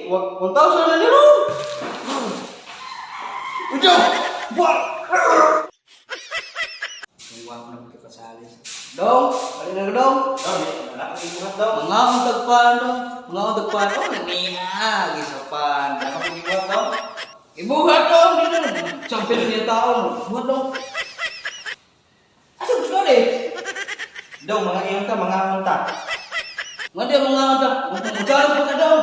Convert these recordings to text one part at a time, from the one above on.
1,000 na nilo. Ujo! Buat! Iwan ko na magkakasali. Dong! Balik na dong! Wala kang ibuhat dong. Mga ang tagpan dong. Mga ang tagpan. Oh, naniya. Gisapan. Wala kang ibuhat dong. Ibuhat dong! Dito na. Champion niya tao. Ibuhat dong. Asa gusto ka eh? Dong, mga iyon ka, mga angon ta. Nga di mga angon ta. Magkaroon pa ka dong.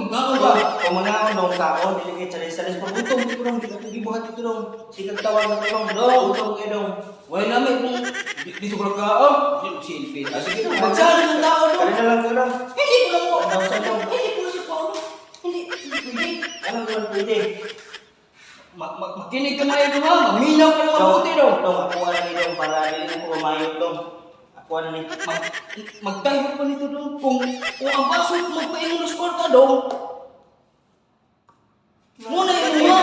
Magkaroon pa. O mga angon dong taon. Diligay chalis-chalis. Pag-utong dito dong. Di ka ibuhat dito dong. Sigang tawag na dong. Dong, utong kayo dong. Wala namin kung dito ko lang kaon. Silpin. Sige dong. Magkaroon ng tao dong. Kaya na lang ko dong. Hindi ko lang mo. Hindi ko lang si Paolo. Hindi pwede. Ano ko lang pwede? Makinig ka na ito ha. Maminaw ka ng mabuti dong. Dong, ako na ni dong para hindi ko umayot dong. Ako na ni. Magtayo pa nito dong. Kung ang baso magpaingon ng score ka dong. Muna yun ha.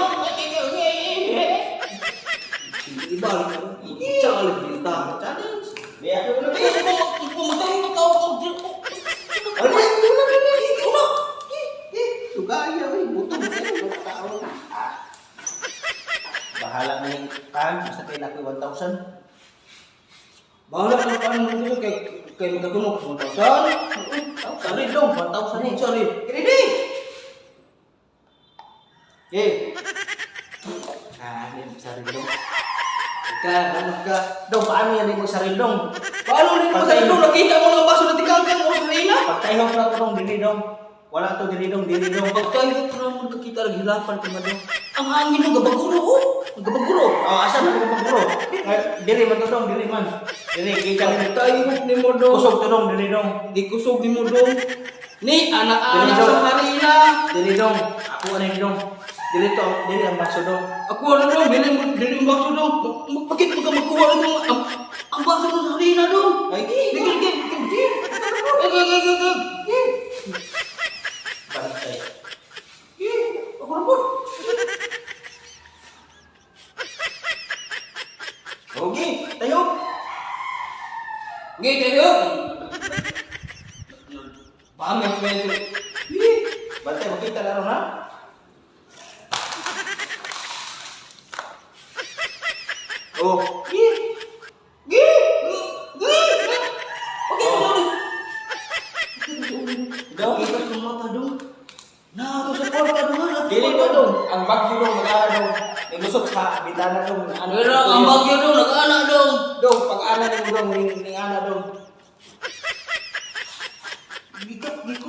Iba rin. Challenge yung tao. Challenge. Kaya ako na. Kung magtayo pa tao ko. Ano yan? Una. Sugaya. Buto mo sa'yo. Tao. Bahala na yung kan, basta kayo naku 1,000. Bahala na kan mo dito kay magkagunog 1,000. Sorry dong, 1,000 eh, sorry. Ready? Okay. Sorry dong. Ano ka? Dong, paano yan mo sarili dong? Paano rin mo sarili dong? Nakita mo ng baso na tingkangkan mo sa Reyna? Pagtayo ko na ko dong, dili dong. Wala to dili dong. Pagtayo ko na mo nakita ang hilapan ko na dong. Ang hangin ng gabaguro, oh! Ang gabaguro! Asan ang gabaguro? Diri man to dong, diri man. Diri, kita mo tayo ni mo dong. Kusog to dong, diri dong. Di kusog ni mo dong. Ni, anak-anak sa Marina. Diri dong, ako ano yun dong. Diri to, diri ang baso dong. Ako ano dong, diri ang baso dong. Bakit mo ka magkuha dong? Ang baso ng Marina dong. Ay, di. Bantay. Ako na po. Okay, tayo. Okay, tayo. Paham yang pwede. Bantay, makita na rin ha? Oh. Daw, ikat ng mata dong. Nah, sa porta dong. Dili ko dong. Ang bagyo dong, mag-ana dong. Ilusot sa bitana dong. Ano yun ang bagyo dong, nag-ana dong. Dong, pag-ana dong dong, ning-ana dong.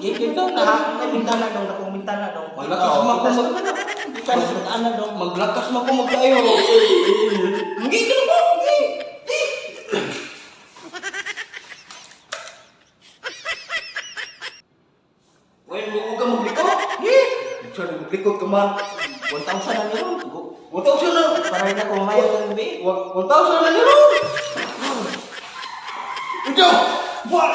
Gikit dong, nakakita bintana dong, nakong bintana dong. Maglakas mo ako mag-ana dong. Maglakas mo ako mag-ayo. Magigil mo. Huwag ka maglikot. Sorry, maglikot ka man. 1,000 na nyo. 1,000 na. Para na kung mamayag ng gabi. 1,000 na nyo. Ito! What?